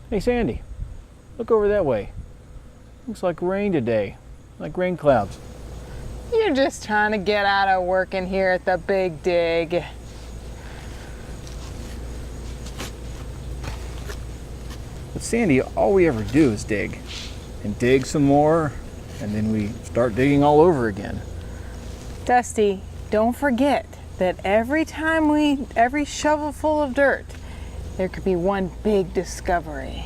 Hey Sandy, look over that way. Looks like rain today, like rain clouds. You're just trying to get out of working here at the Big Dig. But Sandy, all we ever do is dig. And dig some more, and then we start digging all over again. Dusty, don't forget that every shovelful of dirt, there could be one big discovery.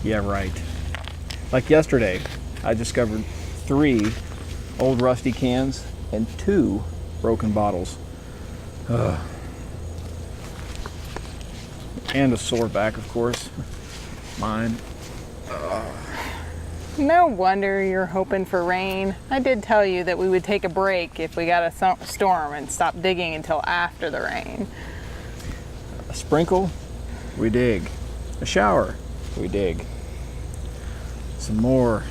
Yeah, right. Like yesterday, I discovered 3 old rusty cans and 2 broken bottles. And a sore back, of course. Mine. No wonder you're hoping for rain. I did tell you that we would take a break if we got a storm and stop digging until after the rain. A sprinkle, we dig. A shower, we dig. Some more.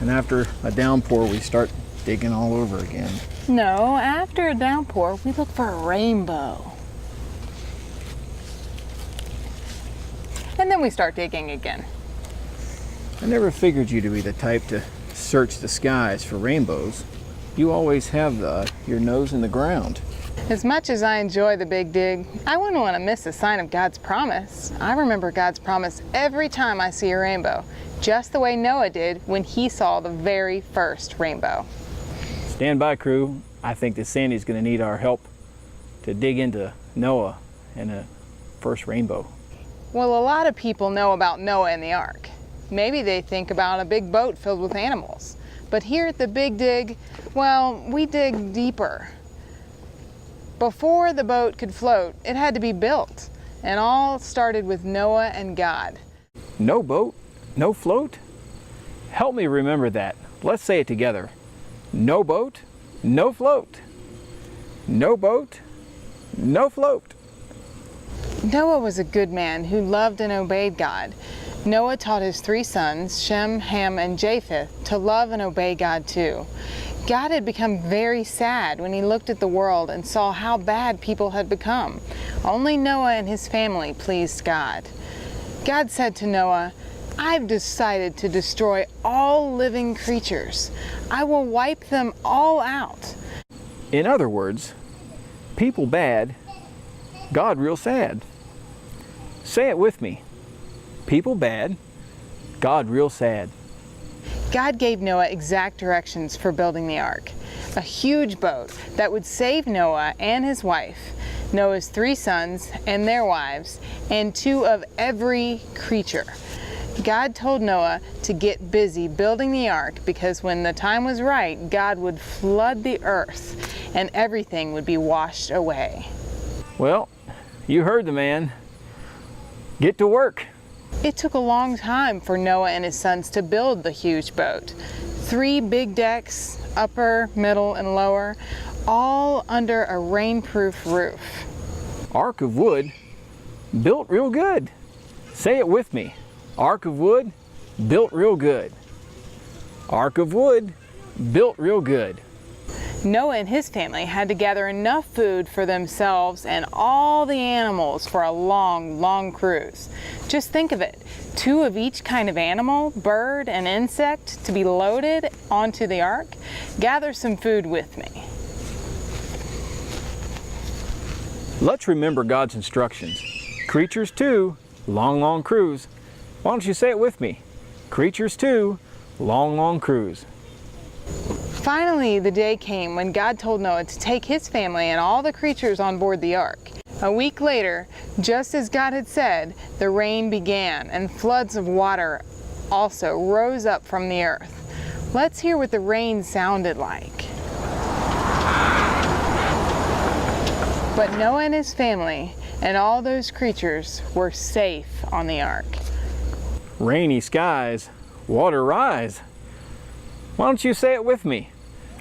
And after a downpour, we start digging all over again. No, after a downpour, we look for a rainbow. And then we start digging again. I never figured you to be the type to search the skies for rainbows. You always have your nose in the ground. As much as I enjoy the Big Dig, I wouldn't want to miss a sign of God's promise. I remember God's promise every time I see a rainbow, just the way Noah did when he saw the very first rainbow. Stand by, crew. I think that Sandy's going to need our help to dig into Noah and the first rainbow. Well, a lot of people know about Noah and the ark. Maybe they think about a big boat filled with animals. But here at the Big Dig, well, we dig deeper. Before the boat could float, it had to be built. And all started with Noah and God. No boat, no float? Help me remember that. Let's say it together. No boat, no float. No boat, no float. Noah was a good man who loved and obeyed God. Noah taught his 3 sons, Shem, Ham, and Japheth, to love and obey God too. God had become very sad when he looked at the world and saw how bad people had become. Only Noah and his family pleased God. God said to Noah, "I've decided to destroy all living creatures. I will wipe them all out." In other words, people bad, God real sad. Say it with me. People bad, God real sad. God gave Noah exact directions for building the ark. A huge boat that would save Noah and his wife, Noah's 3 sons and their wives, and 2 of every creature. God told Noah to get busy building the ark because when the time was right, God would flood the earth and everything would be washed away. Well, you heard the man. Get to work. It took a long time for Noah and his sons to build the huge boat. 3 big decks, upper, middle, and lower, all under a rainproof roof. Ark of wood, built real good. Say it with me. Ark of wood, built real good. Ark of wood, built real good. Noah and his family had to gather enough food for themselves and all the animals for a long, long cruise. Just think of it, 2 of each kind of animal, bird, and insect to be loaded onto the ark. Gather some food with me. Let's remember God's instructions. Creatures too, long, long cruise. Why don't you say it with me? Creatures too, long, long cruise. Finally, the day came when God told Noah to take his family and all the creatures on board the ark. A week later, just as God had said, the rain began and floods of water also rose up from the earth. Let's hear what the rain sounded like. But Noah and his family and all those creatures were safe on the ark. Rainy skies, water rise. Why don't you say it with me?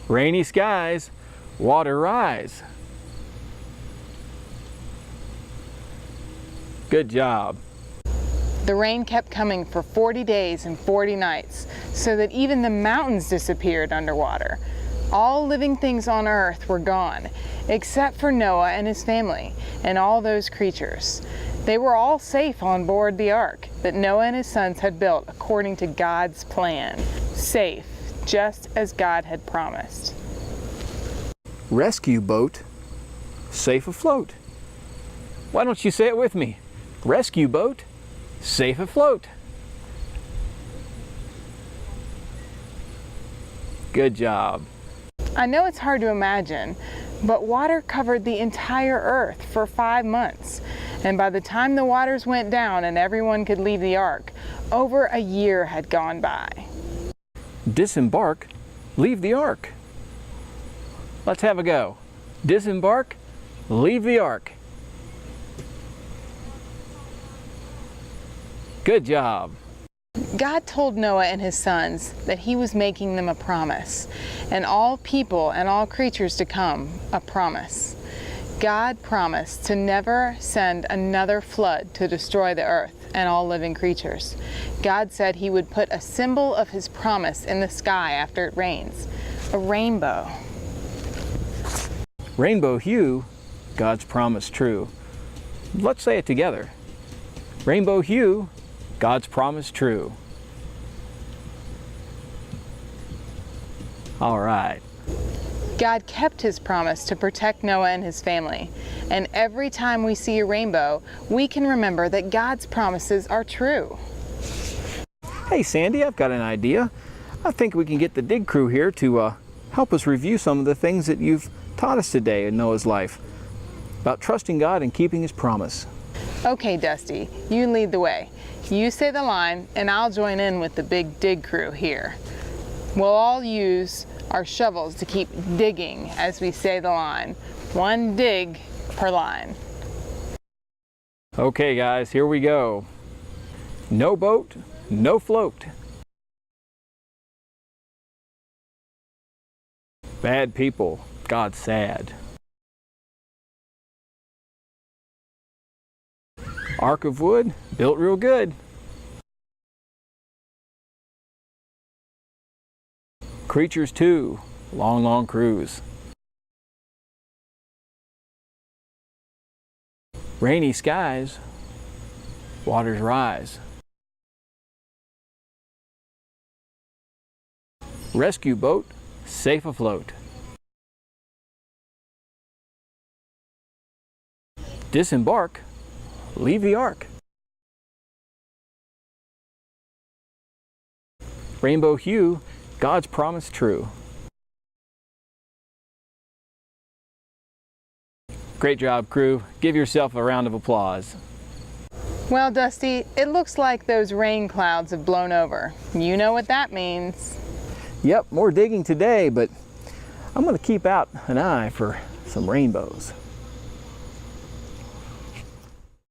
Rainy skies, water rise. Good job. The rain kept coming for 40 days and 40 nights, so that even the mountains disappeared underwater. All living things on earth were gone, except for Noah and his family, and all those creatures. They were all safe on board the ark that Noah and his sons had built according to God's plan. Safe, just as God had promised. Rescue boat, safe afloat. Why don't you say it with me? Rescue boat, safe afloat. Good job. I know it's hard to imagine, but water covered the entire earth for 5 months. And by the time the waters went down and everyone could leave the ark, over a year had gone by. Disembark, leave the ark. Let's have a go. Disembark, leave the ark. Good job. God told Noah and his sons that he was making them a promise, and all people and all creatures to come a promise. God promised to never send another flood to destroy the earth and all living creatures. God said he would put a symbol of his promise in the sky after it rains, a rainbow. Rainbow hue, God's promise true. Let's say it together. Rainbow hue, God's promise true. All right. God kept his promise to protect Noah and his family. And every time we see a rainbow, we can remember that God's promises are true. Hey Sandy, I've got an idea. I think we can get the Digg crew here to help us review some of the things that you've taught us today in Noah's life about trusting God and keeping his promise. Okay, Dusty, you lead the way. You say the line, and I'll join in with the big Digg crew here. We'll all use our shovels to keep digging as we say the line. 1 dig per line. Okay guys, here we go. No boat, no float. Bad people, God's sad. Ark of wood, built real good. Creatures too, long, long cruise. Rainy skies, waters rise. Rescue boat, safe afloat. Disembark, leave the ark. Rainbow hue, God's promise true. Great job, crew. Give yourself a round of applause. Well, Dusty, it looks like those rain clouds have blown over. You know what that means. Yep, more digging today, but I'm going to keep out an eye for some rainbows.